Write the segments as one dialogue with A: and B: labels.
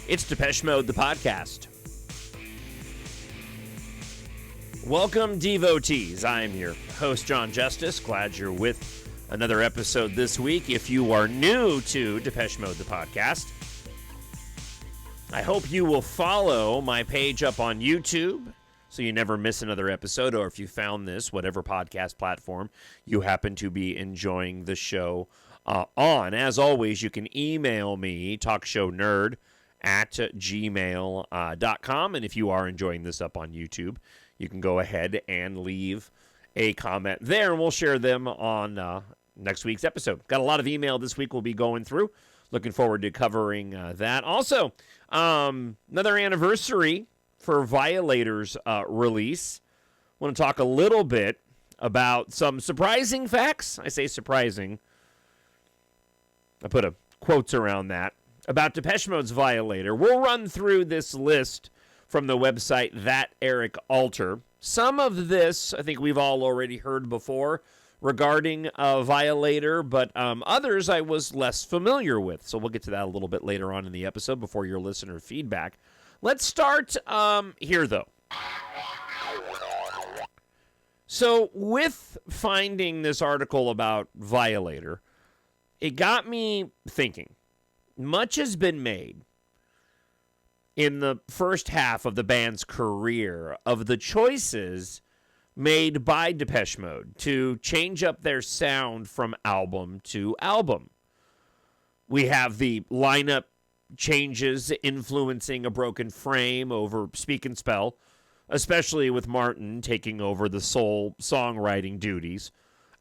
A: It's Depeche Mode, the podcast. Welcome, devotees. I am your host, Jon Justice. Glad you're with another episode this week. If you are new to Depeche Mode, the podcast, I hope you will follow my page up on YouTube so you never miss another episode, or if you found this, whatever podcast platform you happen to be enjoying the show on. As always, you can email me, TalkShowNerd at gmail.com, and if you are enjoying this up on YouTube, you can go ahead and leave a comment there, and we'll share them on next week's episode. Got a lot of email this week we'll be going through. Looking forward to covering that. Also, another anniversary for Violator's release. I want to talk a little bit about some surprising facts. I say surprising. I put a quotes around that. About Depeche Mode's Violator. We'll run through this list from the website That Eric Alter. Some of this I think we've all already heard before regarding Violator, but others I was less familiar with. So we'll get to that a little bit later on in the episode before your listener feedback. Let's start here, though. So with finding this article about Violator, it got me thinking. Much has been made in the first half of the band's career of the choices made by Depeche Mode to change up their sound from album to album. We have the lineup changes influencing A Broken Frame over Speak and Spell, especially with Martin taking over the sole songwriting duties,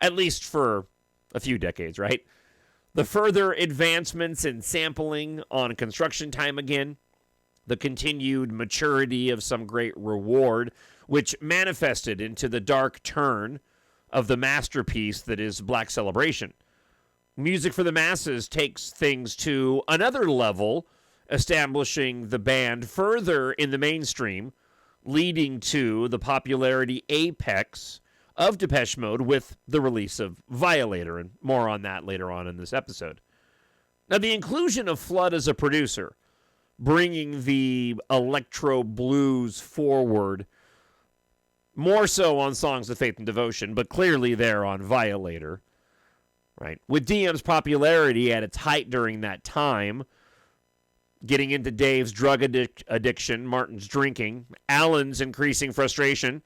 A: at least for a few decades, right? The further advancements in sampling on Construction Time Again, the continued maturity of Some Great Reward, which manifested into the dark turn of the masterpiece that is Black Celebration. Music for the Masses takes things to another level, establishing the band further in the mainstream, leading to the popularity apex of Depeche Mode with the release of Violator, and more on that later on in this episode. Now, the inclusion of Flood as a producer, bringing the electro blues forward, more so on Songs of Faith and Devotion, but clearly there on Violator. Right. With DM's popularity at its height during that time, getting into Dave's drug addiction, Martin's drinking, Alan's increasing frustration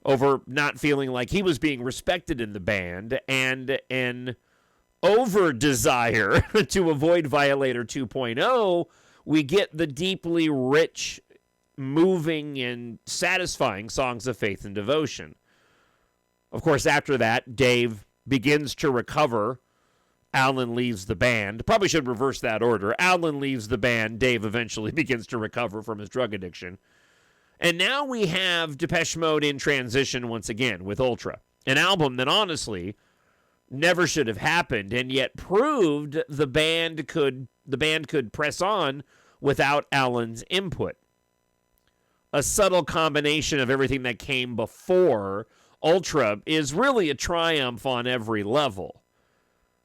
A: over not feeling like he was being respected in the band, and an over-desire to avoid Violator 2.0, we get the deeply rich, moving, and satisfying Songs of Faith and Devotion. Of course, after that, Dave begins to recover. Alan leaves the band. Probably should reverse that order. Alan leaves the band. Dave eventually begins to recover from his drug addiction. And now we have Depeche Mode in transition once again with Ultra, an album that honestly never should have happened, and yet proved the band could press on without Alan's input. A subtle combination of everything that came before Ultra is really a triumph on every level.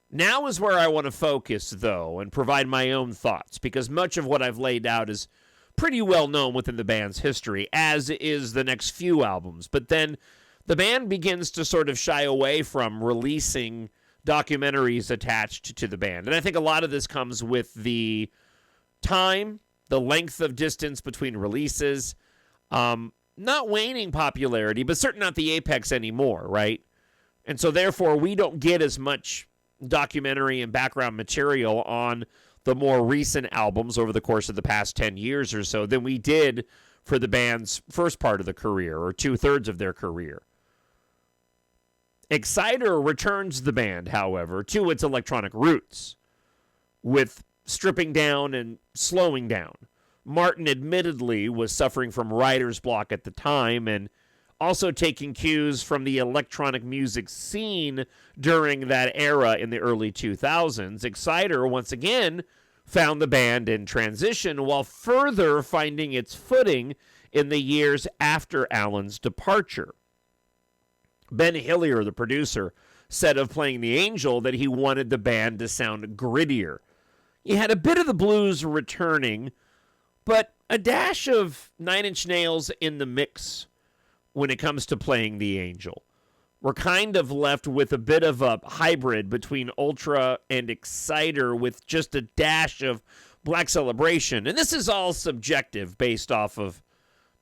A: Now is where I want to focus, though, and provide my own thoughts, because much of what I've laid out is pretty well known within the band's history, as is the next few albums. But then the band begins to sort of shy away from releasing documentaries attached to the band. And I think a lot of this comes with the time, the length of distance between releases, not waning popularity, but certainly not the apex anymore, right? And so therefore we don't get as much documentary and background material on the more recent albums over the course of the past 10 years or so than we did for the band's first part of the career, or 2/3 of their career. Exciter returns the band, however, to its electronic roots, with stripping down and slowing down. Martin admittedly was suffering from writer's block at the time, and also taking cues from the electronic music scene during that era in the early 2000s. Exciter, once again, found the band in transition while further finding its footing in the years after Alan's departure. Ben Hillier, the producer, said of Playing the Angel that he wanted the band to sound grittier. You had a bit of the blues returning, but a dash of Nine Inch Nails in the mix when it comes to Playing the Angel. We're kind of left with a bit of a hybrid between Ultra and Exciter with just a dash of Black Celebration. And this is all subjective based off of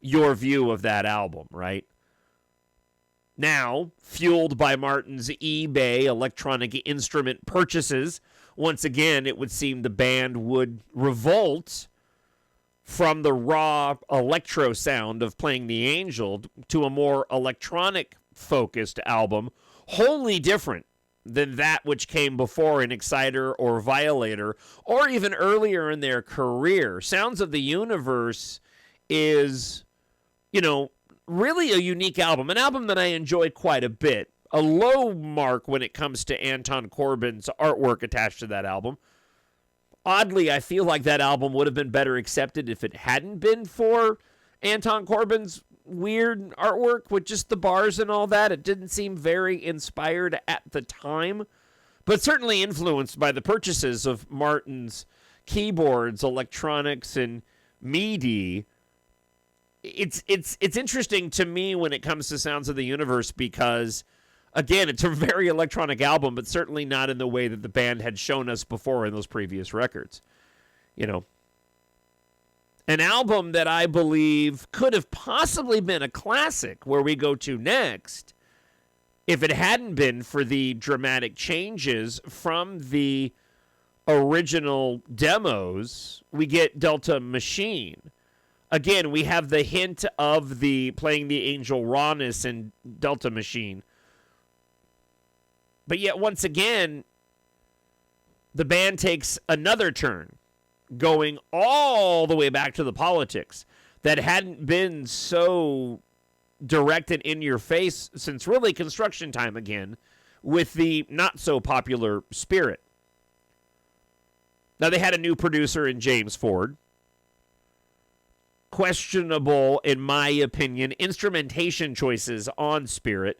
A: your view of that album, right? Now, fueled by Martin's eBay electronic instrument purchases, once again, it would seem the band would revolt from the raw electro sound of Playing the Angel to a more electronic-focused album, wholly different than that which came before in Exciter or Violator, or even earlier in their career. Sounds of the Universe is, really a unique album, an album that I enjoy quite a bit. A low mark when it comes to Anton Corbijn's artwork attached to that album. Oddly, I feel like that album would have been better accepted if it hadn't been for Anton Corbijn's weird artwork with just the bars and all that. It didn't seem very inspired at the time, but certainly influenced by the purchases of Martin's keyboards, electronics, and MIDI. It's interesting to me when it comes to Sounds of the Universe because, again, it's a very electronic album, but certainly not in the way that the band had shown us before in those previous records. An album that I believe could have possibly been a classic, where we go to next, if it hadn't been for the dramatic changes from the original demos. We get Delta Machine. Again, we have the hint of the Playing the Angel rawness in Delta Machine. But yet, once again, the band takes another turn, going all the way back to the politics that hadn't been so direct and in your face since really Construction Time again, with the not-so-popular Spirit. Now, they had a new producer in James Ford. Questionable, in my opinion, instrumentation choices on Spirit,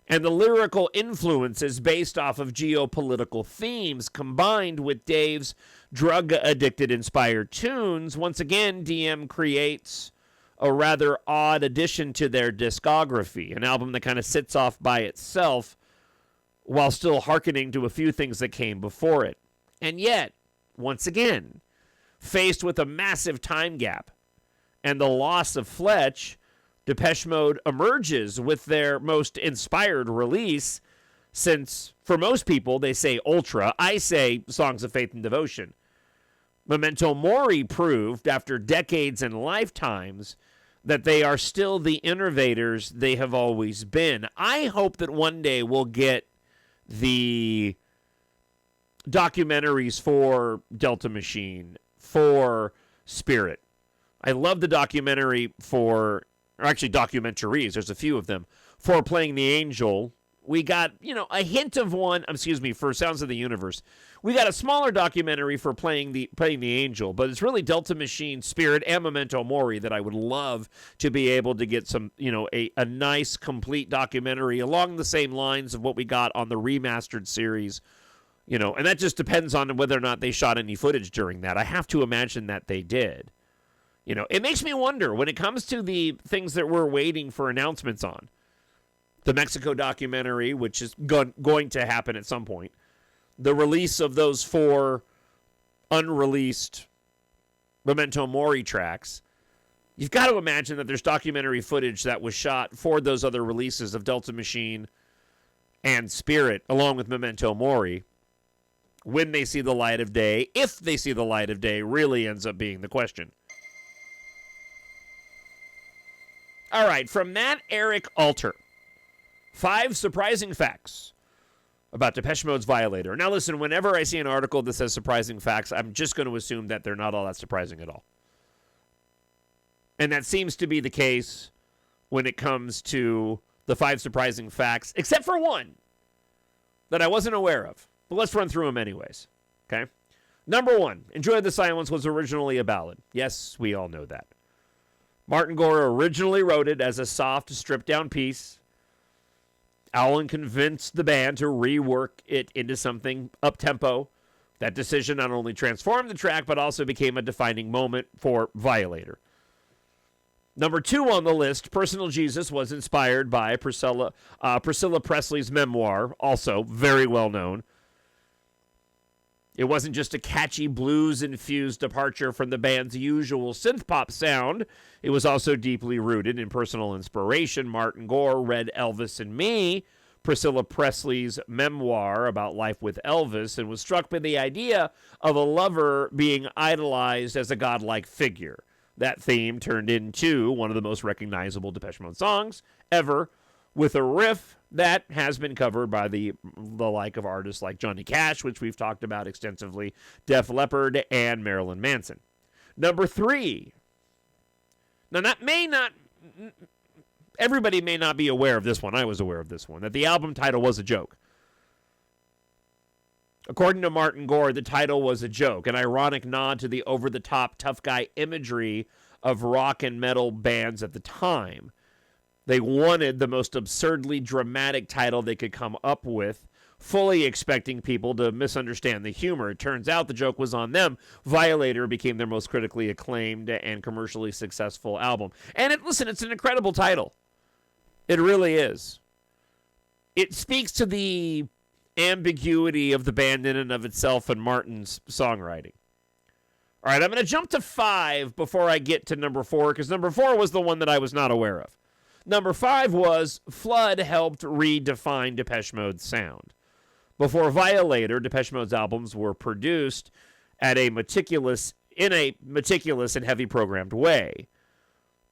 A: and the lyrical influences based off of geopolitical themes combined with Dave's drug-addicted inspired tunes. Once again, DM creates a rather odd addition to their discography, an album that kind of sits off by itself while still hearkening to a few things that came before it. And yet, once again, faced with a massive time gap and the loss of Fletch, Depeche Mode emerges with their most inspired release, since for most people they say Ultra, I say Songs of Faith and Devotion. Memento Mori proved, after decades and lifetimes, that they are still the innovators they have always been. I hope that one day we'll get the documentaries for Delta Machine, for Spirit. I love the documentary for, or actually documentaries, there's a few of them, for Playing the Angel. We got, a hint of one, for Sounds of the Universe. We got a smaller documentary for Playing the Angel, but it's really Delta Machine, Spirit, and Memento Mori that I would love to be able to get some, a nice, complete documentary along the same lines of what we got on the remastered series. And that just depends on whether or not they shot any footage during that. I have to imagine that they did. It makes me wonder, when it comes to the things that we're waiting for announcements on, the Mexico documentary, which is going to happen at some point, the release of those 4 unreleased Memento Mori tracks, you've got to imagine that there's documentary footage that was shot for those other releases of Delta Machine and Spirit, along with Memento Mori. When they see the light of day, if they see the light of day, really ends up being the question. All right, from that, Eric Alter. 5 surprising facts about Depeche Mode's Violator. Now listen, whenever I see an article that says surprising facts, I'm just going to assume that they're not all that surprising at all. And that seems to be the case when it comes to the 5 surprising facts, except for one that I wasn't aware of. But let's run through them anyways, okay? Number 1, Enjoy the Silence was originally a ballad. Yes, we all know that. Martin Gore originally wrote it as a soft, stripped-down piece. Alan convinced the band to rework it into something up-tempo That decision not only transformed the track, but also became a defining moment for Violator. Number 2 on the list, Personal Jesus, was inspired by Priscilla Presley's memoir, also very well known. It wasn't just a catchy blues-infused departure from the band's usual synth-pop sound. It was also deeply rooted in personal inspiration. Martin Gore read Elvis and Me, Priscilla Presley's memoir about life with Elvis, and was struck by the idea of a lover being idolized as a godlike figure. That theme turned into one of the most recognizable Depeche Mode songs ever, with a riff that has been covered by the like of artists like Johnny Cash, which we've talked about extensively, Def Leppard, and Marilyn Manson. Number 3. Now, everybody may not be aware of this one. I was aware of this one, that the album title was a joke. According to Martin Gore, the title was a joke, an ironic nod to the over-the-top tough guy imagery of rock and metal bands at the time. They wanted the most absurdly dramatic title they could come up with, fully expecting people to misunderstand the humor. It turns out the joke was on them. Violator became their most critically acclaimed and commercially successful album. And listen, it's an incredible title. It really is. It speaks to the ambiguity of the band in and of itself and Martin's songwriting. All right, I'm going to jump to 5 before I get to number 4, because number 4 was the one that I was not aware of. Number 5 was Flood helped redefine Depeche Mode's sound. Before Violator, Depeche Mode's albums were produced in a meticulous and heavy programmed way.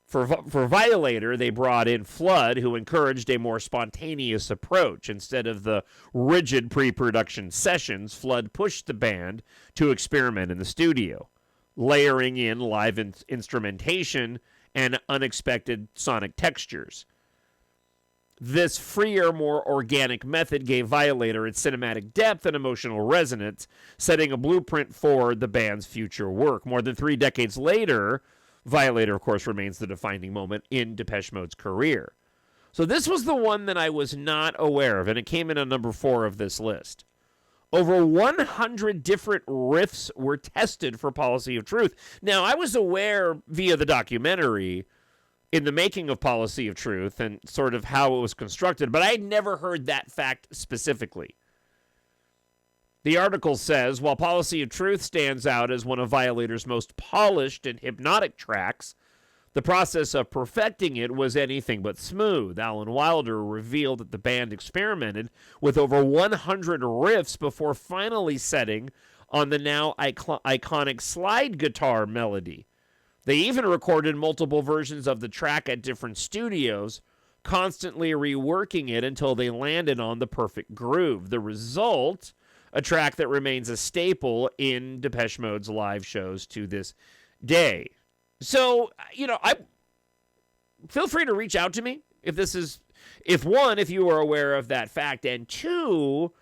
A: For Violator, they brought in Flood, who encouraged a more spontaneous approach. Instead of the rigid pre-production sessions, Flood pushed the band to experiment in the studio, layering in live instrumentation and unexpected sonic textures. This freer, more organic method gave Violator its cinematic depth and emotional resonance, setting a blueprint for the band's future work. More than 3 decades later, Violator, of course, remains the defining moment in Depeche Mode's career. So this was the one that I was not aware of, and it came in at number 4 of this list. Over 100 different riffs were tested for Policy of Truth. Now, I was aware via the documentary in the making of Policy of Truth and sort of how it was constructed, but I had never heard that fact specifically. The article says, while Policy of Truth stands out as one of Violator's most polished and hypnotic tracks, the process of perfecting it was anything but smooth. Alan Wilder revealed that the band experimented with over 100 riffs before finally setting on the now iconic slide guitar melody. They even recorded multiple versions of the track at different studios, constantly reworking it until they landed on the perfect groove. The result, a track that remains a staple in Depeche Mode's live shows to this day. So, I feel free to reach out to me if you are aware of that fact, and 2,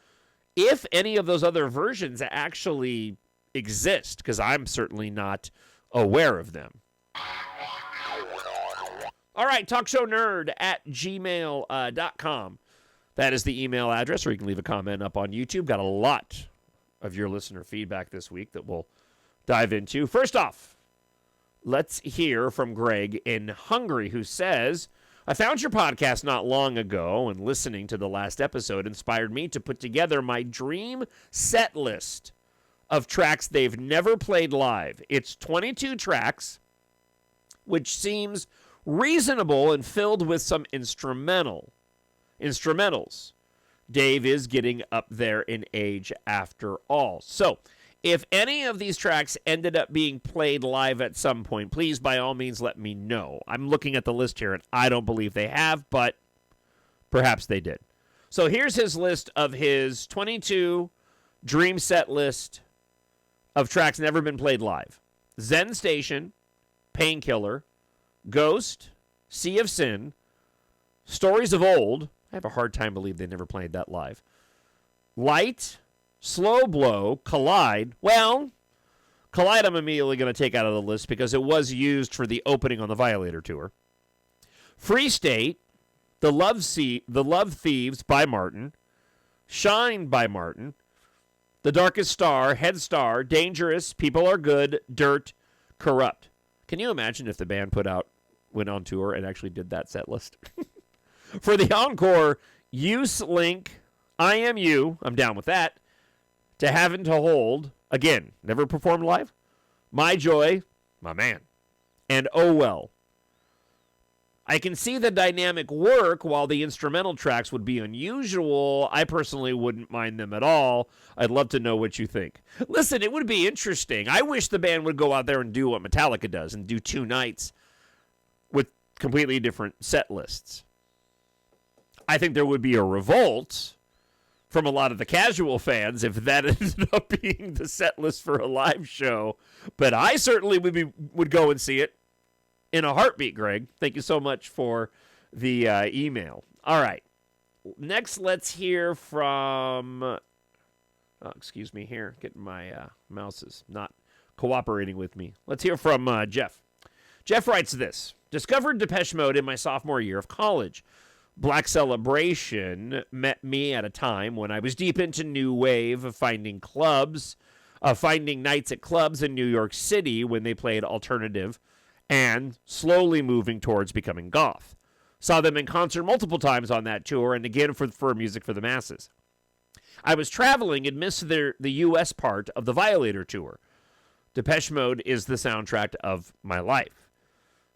A: if any of those other versions actually exist, because I'm certainly not aware of them. All right, TalkShowNerd at gmail.com. That is the email address, or you can leave a comment up on YouTube. Got a lot of your listener feedback this week that we'll dive into. First off, let's hear from Greg in Hungary, who says, I found your podcast not long ago, and listening to the last episode inspired me to put together my dream set list of tracks they've never played live. It's 22 tracks, which seems reasonable and filled with some instrumentals. Dave is getting up there in age after all. So, if any of these tracks ended up being played live at some point, please, by all means, let me know. I'm looking at the list here, and I don't believe they have, but perhaps they did. So here's his list of his 22 dream set list of tracks never been played live. Zen Station, Painkiller, Ghost, Sea of Sin, Stories of Old. I have a hard time believing they never played that live. Light, Slow Blow, Collide. Well, Collide I'm immediately going to take out of the list because it was used for the opening on the Violator tour. Free State, The Love Thieves by Martin, Shine by Martin, The Darkest Star, Head Star, Dangerous, People Are Good, Dirt, Corrupt. Can you imagine if the band went on tour and actually did that set list? For the encore, Use Link, I Am You, I'm down with that. To Heaven to Hold, again, never performed live. My Joy, my man. And Oh Well. I can see the dynamic work while the instrumental tracks would be unusual. I personally wouldn't mind them at all. I'd love to know what you think. Listen, it would be interesting. I wish the band would go out there and do what Metallica does and do 2 nights with completely different set lists. I think there would be a revolt from a lot of the casual fans if that ended up being the set list for a live show. But I certainly would go and see it in a heartbeat, Greg. Thank you so much for the email. All right. Next, let's hear from... excuse me here. Getting my mouse is not cooperating with me. Let's hear from Jeff. Jeff writes this. Discovered Depeche Mode in my sophomore year of college. Black Celebration met me at a time when I was deep into new wave of finding nights at clubs in New York City when they played alternative and slowly moving towards becoming goth. Saw them in concert multiple times on that tour and again for Music for the Masses. I was traveling and missed the U.S. part of the Violator tour. Depeche Mode is the soundtrack of my life.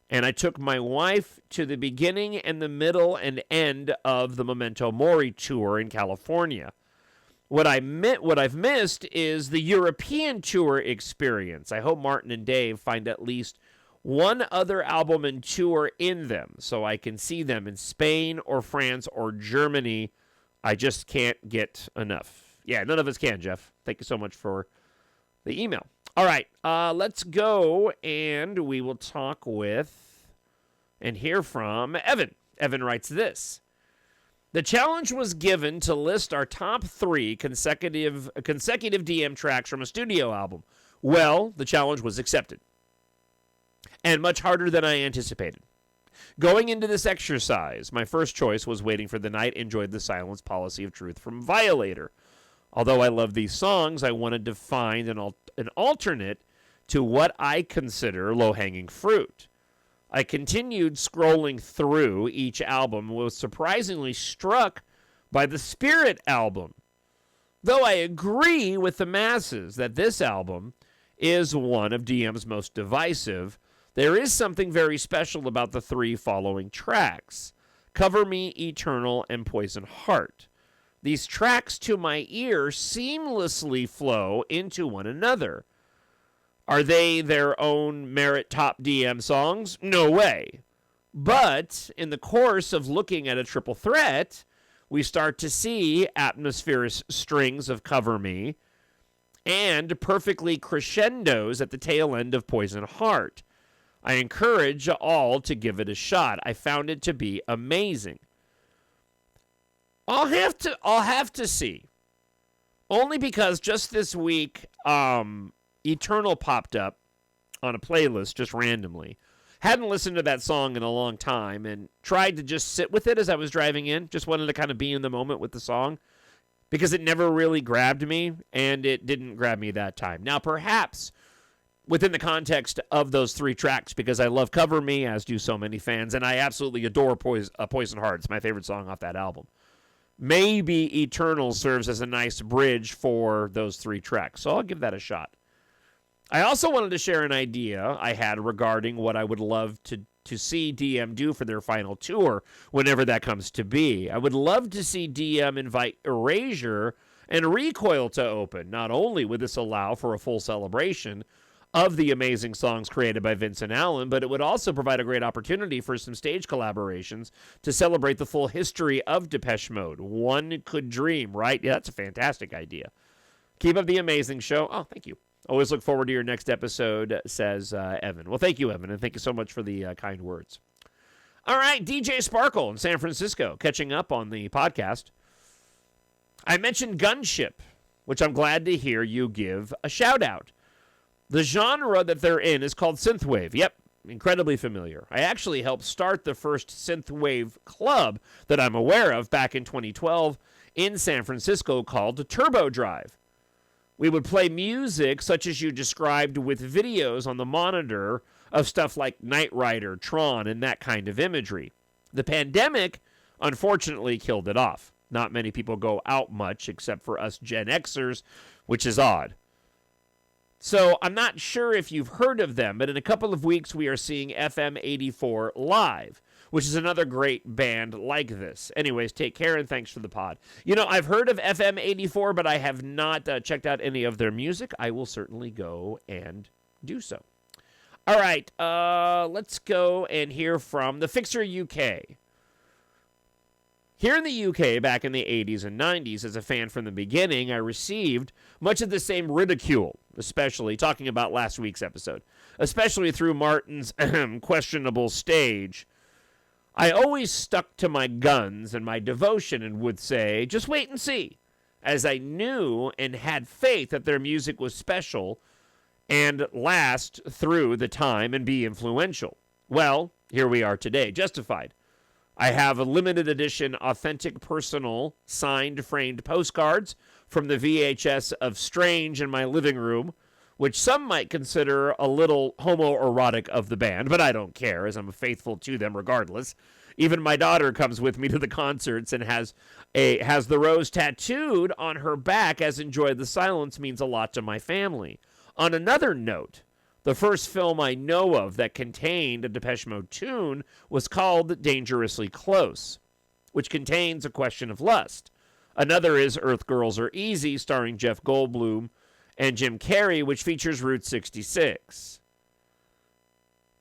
A: And I took my wife to the beginning and the middle and end of the Memento Mori tour in California. What I've missed is the European tour experience. I hope Martin and Dave find at least one other album and tour in them so I can see them in Spain or France or Germany. I just can't get enough. Yeah, none of us can, Jeff. Thank you so much for the email. All right, let's go, and we will talk with and hear from Evan. Evan writes this. The challenge was given to list our top 3 consecutive DM tracks from a studio album. Well, the challenge was accepted, and much harder than I anticipated. Going into this exercise, my first choice was Waiting for the Night, Enjoyed the Silence, Policy of Truth from Violator. Although I love these songs, I wanted to find an alternate to what I consider low-hanging fruit. I continued scrolling through each album and was surprisingly struck by the Spirit album. Though I agree with the masses that this album is one of DM's most divisive, there is something very special about the 3 following tracks, Cover Me, Eternal, and Poison Heart. These tracks, to my ear, seamlessly flow into one another. Are they their own merit top DM songs? No way. But in the course of looking at a triple threat, we start to see atmospheric strings of Cover Me and perfectly crescendos at the tail end of Poison Heart. I encourage all to give it a shot. I found it to be amazing. I'll have to see. Only because just this week, Eternal popped up on a playlist just randomly. Hadn't listened to that song in a long time and tried to just sit with it as I was driving in. Just wanted to kind of be in the moment with the song because it never really grabbed me, and it didn't grab me that time. Now, perhaps within the context of those 3 tracks, because I love Cover Me, as do so many fans, and I absolutely adore Poison Heart. It's my favorite song off that album. Maybe Eternal serves as a nice bridge for those 3 tracks, so I'll give that a shot. I also wanted to share an idea I had regarding what I would love to see DM do for their final tour, whenever that comes to be. I would love to see DM invite Erasure and Recoil to open. Not only would this allow for a full celebration of the amazing songs created by Vincent Allen, but it would also provide a great opportunity for some stage collaborations to celebrate the full history of Depeche Mode. One could dream, right? Yeah, that's a fantastic idea. Keep up the amazing show. Oh, thank you. Always look forward to your next episode, says Evan. Well, thank you, Evan, and thank you so much for the kind words. All right, DJ Sparkle in San Francisco, catching up on the podcast. I mentioned Gunship, which I'm glad to hear you give a shout-out. The genre that they're in is called synthwave. Yep, incredibly familiar. I actually helped start the first synthwave club that I'm aware of back in 2012 in San Francisco called Turbo Drive. We would play music such as you described with videos on the monitor of stuff like Knight Rider, Tron, and that kind of imagery. The pandemic, unfortunately, killed it off. Not many people go out much except for us Gen Xers, which is odd. So I'm not sure if you've heard of them, but in a couple of weeks we are seeing FM 84 live, which is another great band like this. Anyways, take care and thanks for the pod. You know, I've heard of FM 84, but I have not checked out any of their music. I will certainly go and do so. All right, let's go and hear from the Fixer UK. Here in the UK, back in the 80s and 90s, as a fan from the beginning, I received much of the same ridicule, especially, talking about last week's episode, especially through Martin's questionable stage. I always stuck to my guns and my devotion and would say, just wait and see, as I knew and had faith that their music was special and last through the time and be influential. Well, here we are today, justified. I have a limited edition, authentic, personal, signed, framed postcards from the VHS of Strange in my living room, which some might consider a little homoerotic of the band, but I don't care, as I'm faithful to them regardless. Even my daughter comes with me to the concerts and has the rose tattooed on her back, as Enjoy the Silence means a lot to my family. On another note, the first film I know of that contained a Depeche Mode tune was called Dangerously Close, which contains A Question of Lust. Another is Earth Girls Are Easy, starring Jeff Goldblum and Jim Carrey, which features Route 66.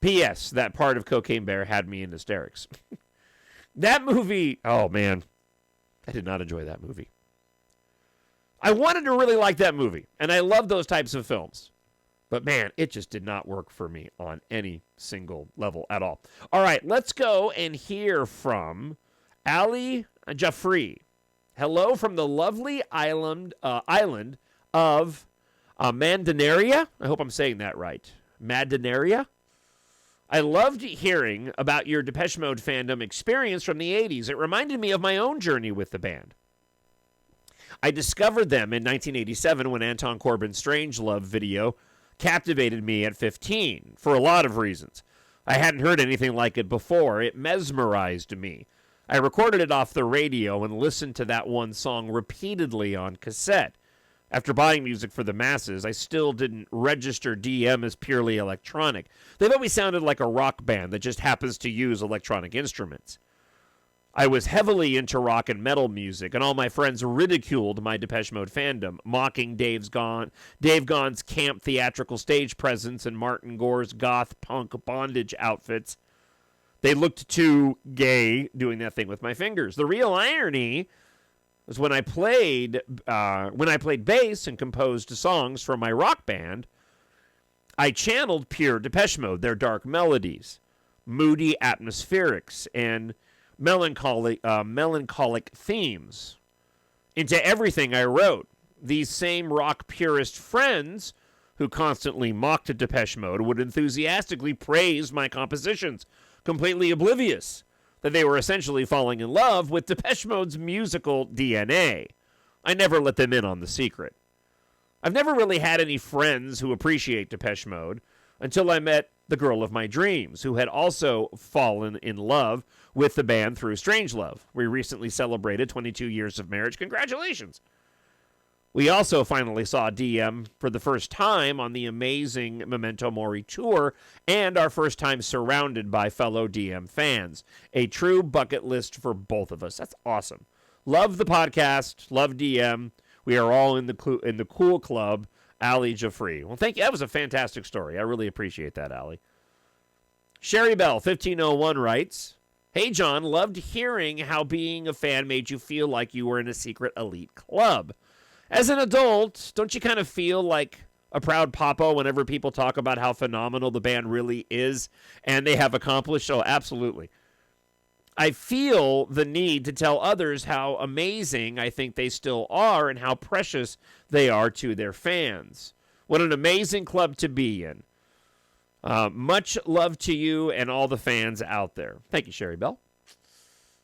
A: P.S. That part of Cocaine Bear had me in hysterics. That movie, oh man, I did not enjoy that movie. I wanted to really like that movie, and I love those types of films. But man, it just did not work for me on any single level at all. All right, let's go and hear from Ali Jaffrey. Hello from the lovely island of Mandanaria. I hope I'm saying that right. Mandanaria. I loved hearing about your Depeche Mode fandom experience from the 80s. It reminded me of my own journey with the band. I discovered them in 1987 when Anton Corbin's Strangelove video captivated me at 15 for a lot of reasons. I hadn't heard anything like it before. It mesmerized me. I recorded it off the radio and listened to that one song repeatedly on cassette. After buying music for the masses, I still didn't register DM as purely electronic. They've always sounded like a rock band that just happens to use electronic instruments. I was heavily into rock and metal music, and all my friends ridiculed my Depeche Mode fandom, mocking Dave Gahan's camp theatrical stage presence and Martin Gore's goth punk bondage outfits. They looked too gay doing that thing with my fingers. The real irony was when I played bass and composed songs for my rock band, I channeled pure Depeche Mode, their dark melodies, moody atmospherics, and melancholic themes into everything I wrote. These same rock purist friends who constantly mocked Depeche Mode would enthusiastically praise my compositions, completely oblivious that they were essentially falling in love with Depeche Mode's musical DNA. I never let them in on the secret. I've never really had any friends who appreciate Depeche Mode until I met the girl of my dreams, who had also fallen in love with the band through Strangelove. We recently celebrated 22 years of marriage. Congratulations! We also finally saw DM for the first time on the amazing Memento Mori tour, and our first time surrounded by fellow DM fans. A true bucket list for both of us. That's awesome. Love the podcast. Love DM. We are all in the cool club. Ali Jaffrey. Well, thank you. That was a fantastic story. I really appreciate that, Ali. Sherry Bell, 1501, writes, Hey, John, loved hearing how being a fan made you feel like you were in a secret elite club. As an adult, don't you kind of feel like a proud papa whenever people talk about how phenomenal the band really is and they have accomplished? Oh, absolutely. I feel the need to tell others how amazing I think they still are and how precious they are to their fans. What an amazing club to be in. Much love to you and all the fans out there. Thank you, Sherry Bell.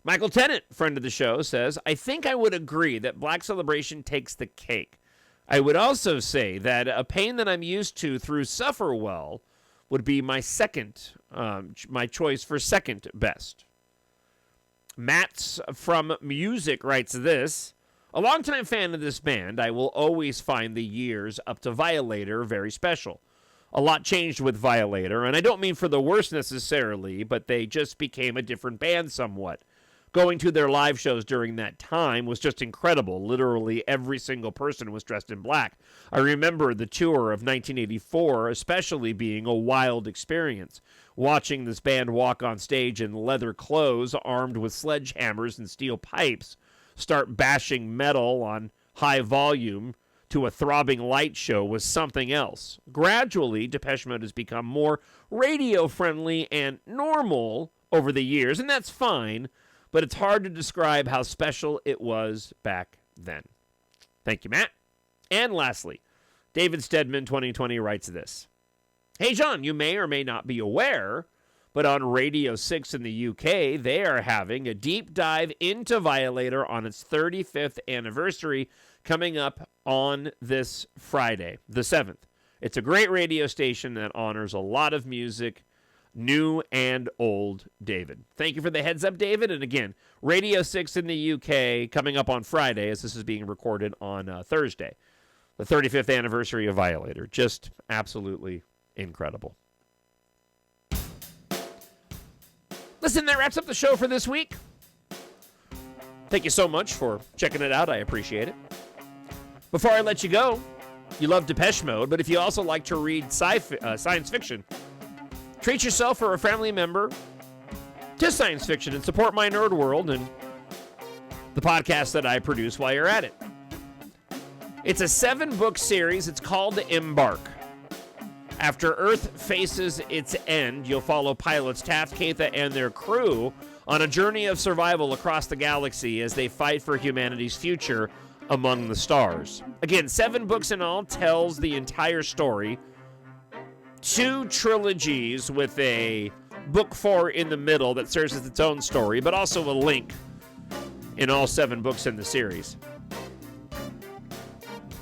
A: Michael Tennant, friend of the show, says, I think I would agree that Black Celebration takes the cake. I would also say that a pain that I'm used to through Suffer Well would be my my choice for second best. Matt's from Music writes this. A longtime fan of this band, I will always find the years up to Violator very special. A lot changed with Violator, and I don't mean for the worse necessarily, but they just became a different band somewhat. Going to their live shows during that time was just incredible. Literally every single person was dressed in black. I remember the tour of 1984 especially being a wild experience. Watching this band walk on stage in leather clothes, armed with sledgehammers and steel pipes, start bashing metal on high volume to a throbbing light show was something else. Gradually, Depeche Mode has become more radio-friendly and normal over the years, and that's fine, but it's hard to describe how special it was back then. Thank you, Matt. And lastly, David Stedman 2020 writes this. Hey, John, you may or may not be aware, but on Radio 6 in the UK, they are having a deep dive into Violator on its 35th anniversary coming up on this Friday, the 7th. It's a great radio station that honors a lot of music, new and old, David. Thank you for the heads up, David. And again, Radio 6 in the UK coming up on Friday, as this is being recorded on Thursday, the 35th anniversary of Violator. Just absolutely incredible. Listen, that wraps up the show for this week. Thank you so much for checking it out. I appreciate it. Before I let you go, you love Depeche Mode, but if you also like to read science fiction, treat yourself or a family member to science fiction and support my nerd world and the podcast that I produce while you're at it. It's a 7-book series. It's called EMBARK. After Earth faces its end, you'll follow pilots Taft, Keitha, and their crew on a journey of survival across the galaxy as they fight for humanity's future among the stars. Again, 7 books in all, tells the entire story. 2 trilogies with a book 4 in the middle that serves as its own story, but also a link in all 7 books in the series.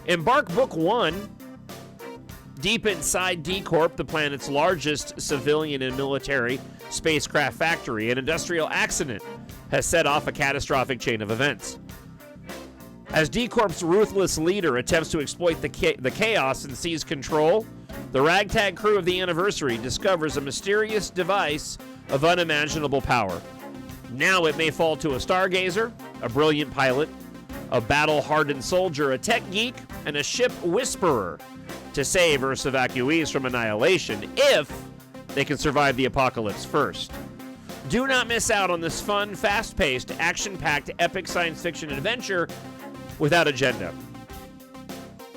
A: EMBARK Book 1. Deep inside D-Corp, the planet's largest civilian and military spacecraft factory, an industrial accident has set off a catastrophic chain of events. As D-Corp's ruthless leader attempts to exploit the chaos and seize control, the ragtag crew of the Anniversary discovers a mysterious device of unimaginable power. Now it may fall to a stargazer, a brilliant pilot, a battle-hardened soldier, a tech geek, and a ship whisperer to save Earth's evacuees from annihilation if they can survive the apocalypse first. Do not miss out on this fun, fast-paced, action-packed, epic science fiction adventure without agenda.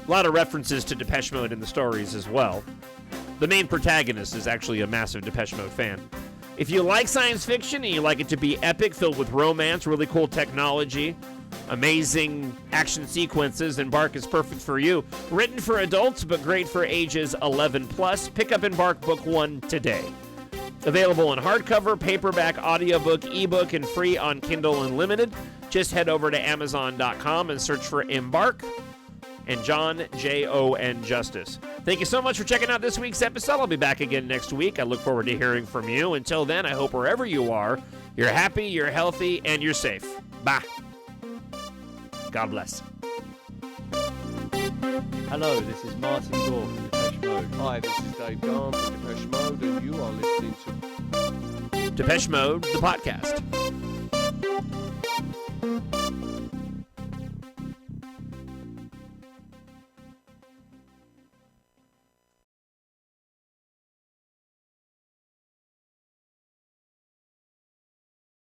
A: A lot of references to Depeche Mode in the stories as well. The main protagonist is actually a massive Depeche Mode fan. If you like science fiction and you like it to be epic, filled with romance, really cool technology, amazing action sequences, EMBARK is perfect for you. Written for adults, but great for ages 11 plus. Pick up EMBARK Book 1 today. Available in hardcover, paperback, audiobook, ebook, and free on Kindle Unlimited. Just head over to Amazon.com and search for EMBARK and Jon, Jon Justice. Thank you so much for checking out this week's episode. I'll be back again next week. I look forward to hearing from you. Until then, I hope wherever you are, you're happy, you're healthy, and you're safe. Bye. God bless.
B: Hello, this is Martin Gore from Depeche Mode. Hi, this is Dave Gahan from Depeche Mode, and you are listening to
A: Depeche Mode, the podcast.